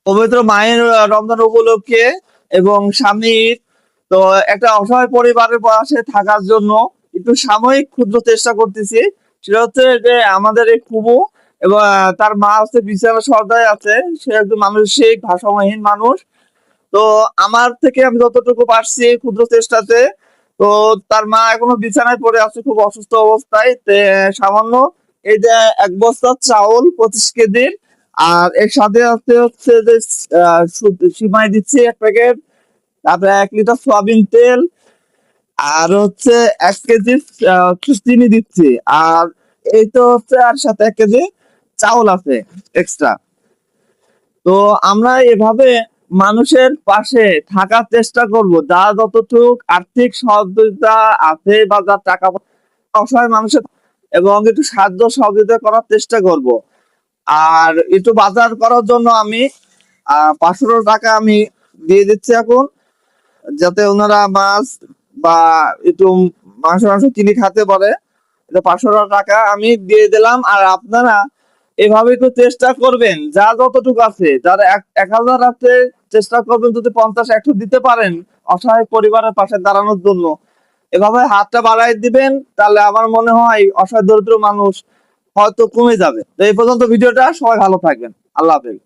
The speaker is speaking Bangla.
পবিত্র মায়ের রমজান উপলক্ষে এবং স্বামীর তো একটা অসহায় পরিবারের পাশে থাকার জন্য একটু সাময়িক ক্ষুদ্র চেষ্টা করতেছি। সেটা হচ্ছে যে আমাদের এই ফুফু এবং তার মা হচ্ছে বিছানা সজ্জায় আছে। সে একজন মানসিক ভারসাম্যহীন মানুষ। তো আমার থেকে আমি যতটুকু পারছি ক্ষুদ্র চেষ্টাতে, তো তার মা এখনো বিছানায় পড়ে আছে খুব অসুস্থ অবস্থায়। সামান্য এই যে ১ বস্তা চাউল ২৫ কেজির, আর এর সাথে আছে হচ্ছে যে সিমাই দিচ্ছি ১ প্যাকেট, তারপরে ১ লিটার সয়াবিন তেল, আর হচ্ছে ১ কেজি চিনি দিচ্ছি। আর এই তো হচ্ছে আর সাথে ১ কেজি চাউল আছে এক্সট্রা। তো আমরা এভাবে মানুষের পাশে থাকার চেষ্টা করব, যা যতটুক আর্থিক সহযোগিতা আছে বা যার টাকা অসহায় মানুষের, এবং একটু সাহায্য সহযোগিতা করার চেষ্টা করব। আর একটু বাজার করার জন্য আমি ৫০০ টাকা আমি দিয়ে দিচ্ছি এখন, যাতে ওনারা মাছ বা একটু মাংস মাংস কিনে খেতে পারে। ৫০০ টাকা আমি দিয়ে দিলাম। আর আপনারা এভাবে একটু চেষ্টা করবেন, যা যতটুকু আছে, যার ১,০০০ আছে চেষ্টা করবেন যদি ৫০-১০০ দিতে পারেন অসহায় পরিবারের পাশে দাঁড়ানোর জন্য। এভাবে হাতটা বাড়াই দিবেন, তাহলে আমার মনে হয় অসহায় দরিদ্র মানুষ হয়তো কমে যাবে। তো এই পর্যন্ত ভিডিওটা, সবাই ভালো থাকবেন। আল্লাহ হাফেজ।